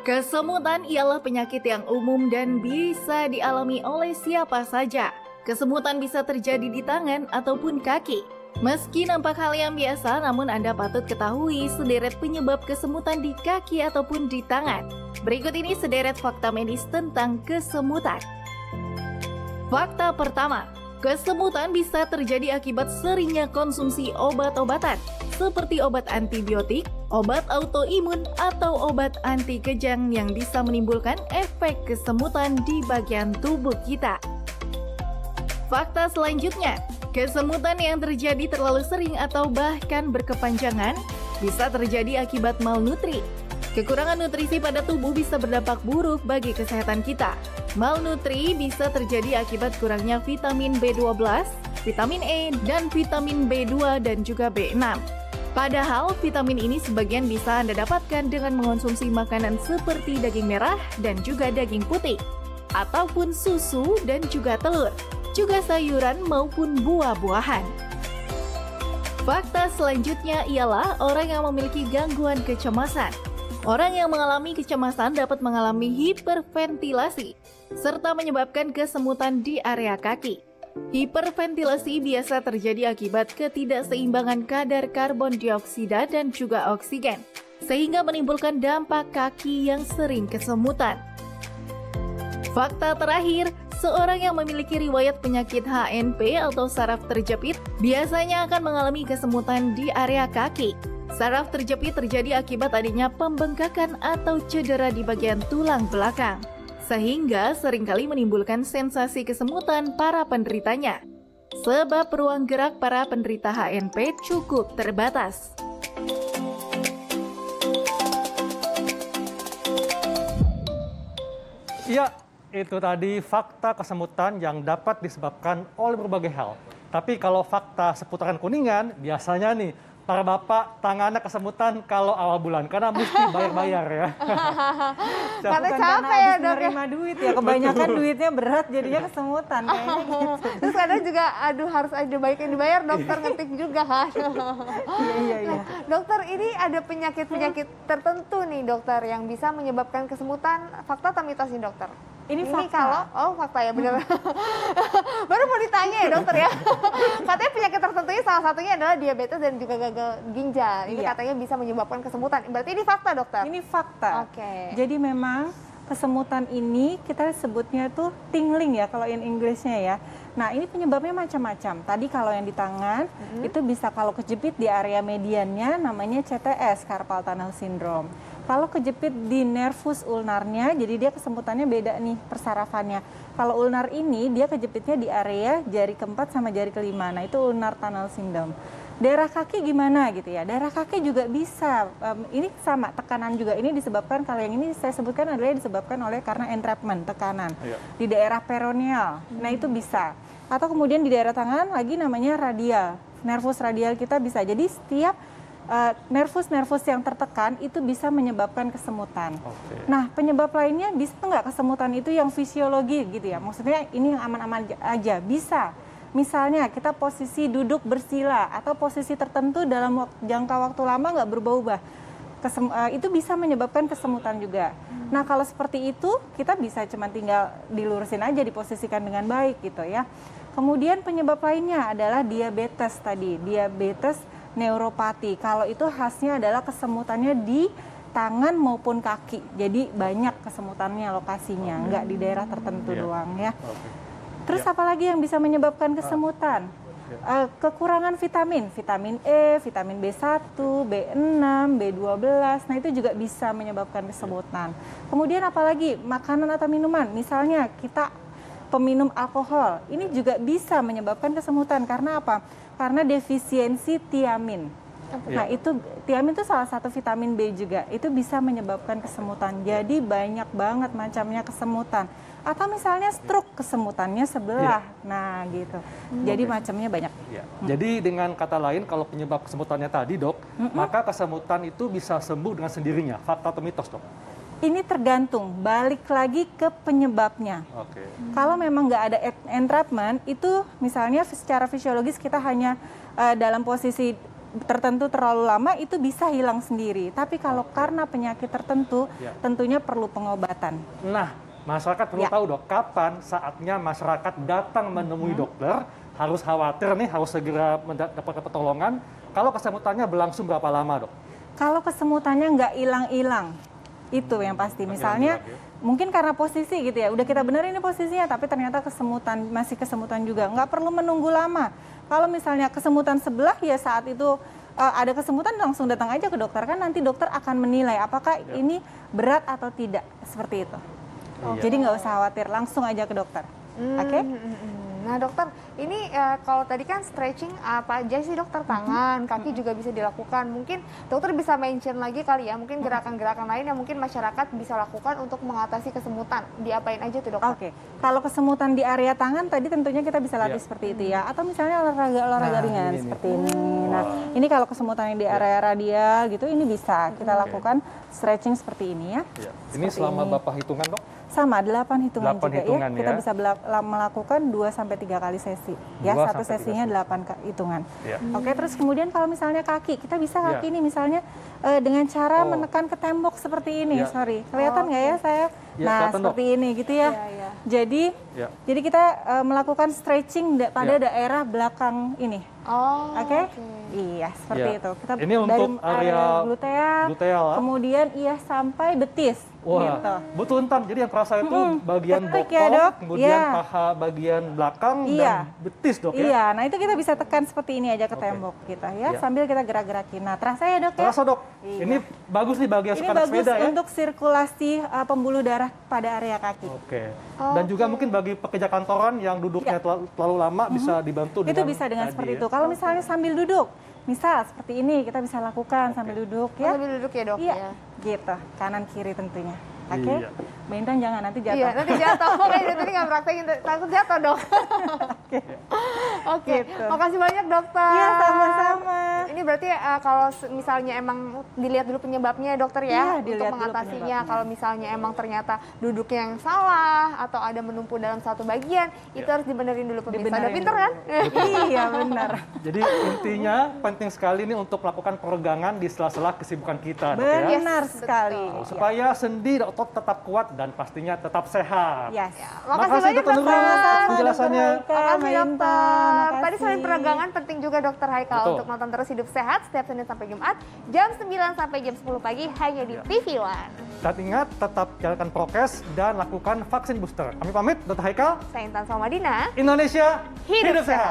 Kesemutan ialah penyakit yang umum dan bisa dialami oleh siapa saja. Kesemutan bisa terjadi di tangan ataupun kaki. Meski nampak hal yang biasa, namun Anda patut ketahui sederet penyebab kesemutan di kaki ataupun di tangan. Berikut ini sederet fakta medis tentang kesemutan. Fakta pertama, kesemutan bisa terjadi akibat seringnya konsumsi obat-obatan, seperti obat antibiotik, obat autoimun, atau obat anti kejang yang bisa menimbulkan efek kesemutan di bagian tubuh kita. Fakta selanjutnya, kesemutan yang terjadi terlalu sering atau bahkan berkepanjangan bisa terjadi akibat malnutri. Kekurangan nutrisi pada tubuh bisa berdampak buruk bagi kesehatan kita. Malnutri bisa terjadi akibat kurangnya vitamin B12, vitamin E, dan vitamin B2 dan juga B6. Padahal vitamin ini sebagian bisa Anda dapatkan dengan mengonsumsi makanan seperti daging merah dan juga daging putih, ataupun susu dan juga telur, juga sayuran maupun buah-buahan. Fakta selanjutnya ialah orang yang memiliki gangguan kecemasan. Orang yang mengalami kecemasan dapat mengalami hiperventilasi, serta menyebabkan kesemutan di area kaki. Hiperventilasi biasa terjadi akibat ketidakseimbangan kadar karbon dioksida dan juga oksigen, sehingga menimbulkan dampak kaki yang sering kesemutan. Fakta terakhir, seorang yang memiliki riwayat penyakit HNP atau saraf terjepit biasanya akan mengalami kesemutan di area kaki. Saraf terjepit terjadi akibat adanya pembengkakan atau cedera di bagian tulang belakang, sehingga seringkali menimbulkan sensasi kesemutan para penderitanya. Sebab ruang gerak para penderita HNP cukup terbatas. Iya, itu tadi fakta kesemutan yang dapat disebabkan oleh berbagai hal. Tapi kalau fakta seputaran Kuningan, biasanya nih, para bapak tangannya kesemutan kalau awal bulan, karena mesti bayar-bayar ya. Karena capek ya dok, menerima duit ya, kebanyakan duitnya berat jadinya kesemutan kayaknya gitu. Terus kadang juga, aduh harus ada baik yang dibayar, dokter ngetik juga kan. Iya. Dokter, ini ada penyakit-penyakit tertentu nih dokter yang bisa menyebabkan kesemutan. Fakta atau mitos nih dokter? Ini fakta. Fakta ya bener. Baru mau ditanya ya dokter ya. Katanya penyakit tertentunya salah satunya adalah diabetes dan juga gagal ginjal. Ini katanya bisa menyebabkan kesemutan. Berarti ini fakta dokter? Ini fakta. Oke. Jadi memang kesemutan ini kita sebutnya tuh tingling ya kalau in Englishnya ya. Nah ini penyebabnya macam-macam. Tadi kalau yang di tangan itu bisa kalau kejepit di area mediannya namanya CTS, carpal tunnel syndrome. Kalau kejepit di nervus ulnarnya, jadi dia kesemutannya beda nih persarafannya. Kalau ulnar ini dia kejepitnya di area jari keempat sama jari kelima. Nah itu ulnar tunnel syndrome. Daerah kaki gimana gitu ya? Daerah kaki juga bisa. Ini sama tekanan juga. Ini disebabkan, kalau yang ini saya sebutkan adalah disebabkan oleh karena entrapment, tekanan di daerah peroneal. Nah itu bisa. Atau kemudian di daerah tangan lagi namanya radial. Nervus radial kita bisa. Jadi setiap nervus-nervus yang tertekan itu bisa menyebabkan kesemutan. Nah, penyebab lainnya bisa nggak kesemutan itu yang fisiologi gitu ya? Maksudnya ini yang aman-aman aja, bisa. Misalnya kita posisi duduk bersila atau posisi tertentu dalam jangka waktu lama nggak berubah-ubah. Itu bisa menyebabkan kesemutan juga. Nah, kalau seperti itu kita bisa cuma tinggal dilurusin aja, diposisikan dengan baik gitu ya. Kemudian penyebab lainnya adalah diabetes tadi, diabetes neuropati. Kalau itu khasnya adalah kesemutannya di tangan maupun kaki. Jadi banyak kesemutannya lokasinya, nggak di daerah tertentu doang ya. Terus apalagi yang bisa menyebabkan kesemutan? Kekurangan vitamin E, vitamin B1, B6, B12. Nah itu juga bisa menyebabkan kesemutan. Kemudian apalagi makanan atau minuman, misalnya kita peminum alkohol, ini juga bisa menyebabkan kesemutan. Karena apa? Karena defisiensi tiamin. Nah itu tiamin itu salah satu vitamin B juga, itu bisa menyebabkan kesemutan. Jadi banyak banget macamnya kesemutan. Atau misalnya stroke, kesemutannya sebelah. Nah gitu. Jadi macamnya banyak. Jadi dengan kata lain, kalau penyebab kesemutannya tadi dok, maka kesemutan itu bisa sembuh dengan sendirinya. Fakta atau mitos dok? Ini tergantung, balik lagi ke penyebabnya. Kalau memang nggak ada entrapment, itu misalnya secara fisiologis kita hanya dalam posisi tertentu terlalu lama itu bisa hilang sendiri. Tapi kalau karena penyakit tertentu, tentunya perlu pengobatan. Nah, masyarakat perlu tahu dok, kapan saatnya masyarakat datang menemui dokter, harus khawatir nih, harus segera mendapatkan pertolongan. Kalau kesemutannya berlangsung berapa lama dok? Kalau kesemutannya nggak hilang-hilang, itu yang pasti. Misalnya, mungkin karena posisi gitu ya, udah kita benerin ini posisinya, tapi ternyata kesemutan, masih kesemutan juga. Nggak perlu menunggu lama. Kalau misalnya kesemutan sebelah, ya saat itu ada kesemutan langsung datang aja ke dokter. Kan nanti dokter akan menilai apakah ini berat atau tidak, seperti itu. Jadi nggak usah khawatir, langsung aja ke dokter. Oke? Nah dokter, ini kalau tadi kan stretching apa aja sih dokter? Tangan, kaki juga bisa dilakukan. Mungkin dokter bisa mention lagi kali ya, mungkin gerakan-gerakan lain yang mungkin masyarakat bisa lakukan untuk mengatasi kesemutan. Diapain aja tuh dokter? Oke, kalau kesemutan di area tangan tadi tentunya kita bisa latih seperti itu ya. Atau misalnya olahraga ringan seperti ini. Nah, ini kalau kesemutan yang di area radial gitu, ini bisa kita lakukan stretching seperti ini ya. Ini selama Bapak hitungan dok? Sama, 8 hitungan 8 juga hitungan, ya. Kita bisa melakukan 2-3 kali sesi. Ya, satu sesinya 8 hitungan. Oke, terus kemudian kalau misalnya kaki, kita bisa kaki ini misalnya dengan cara menekan ke tembok seperti ini. Sorry, kelihatan nggak ya saya? Nah, seperti ini gitu ya. Jadi kita melakukan stretching pada daerah belakang ini. Oke? Iya, seperti itu. Kita ini untuk area gluteal, kemudian sampai betis. Wah, betul entam. Jadi yang terasa itu bagian bokong, ya, kemudian paha bagian belakang dan betis dok ya. Iya, nah itu kita bisa tekan seperti ini aja ke tembok kita ya, sambil kita gerak-gerakin. Nah, terasa ya dok ya? Terasa dok. Ini bagus nih bagi yang suka naik sepeda ya. Ini bagus untuk sirkulasi pembuluh darah pada area kaki. Dan juga mungkin bagi pekerja kantoran yang duduknya terlalu lama bisa dibantu dengan itu bisa dengan seperti itu. Kalau misalnya sambil duduk, misal seperti ini kita bisa lakukan sambil duduk ya. Sambil duduk ya dok? Iya, gitu. Kanan kiri tentunya. Oke, Mbak Intan jangan nanti jatuh. Iya, nanti jatuh. Makanya tadi nggak praktekin, takut jatuh dok. Oke, makasih banyak dokter. Iya, sama-sama. Ini berarti kalau misalnya emang dilihat dulu penyebabnya dokter ya, untuk mengatasinya. Kalau misalnya emang ternyata duduknya yang salah atau ada menumpuk dalam satu bagian, itu harus dibenerin dulu pemirsa. Udah pinter kan? Iya, benar. Jadi intinya penting sekali nih untuk melakukan peregangan di sela-sela kesibukan kita dok ya. Benar sekali. Supaya sendi dan otot tetap kuat dan pastinya tetap sehat. Makasih banyak dokter Nurul penjelasannya. Makasih dokter. Tadi selain peregangan penting juga dokter Haikal untuk nonton terus Hidup Sehat setiap Senin sampai Jumat jam 9 sampai jam 10 pagi hanya di TV One. Dan ingat tetap jalankan prokes dan lakukan vaksin booster. Kami pamit, Dr. Haikal. Saya Intan Salmadina. Indonesia hidup sehat.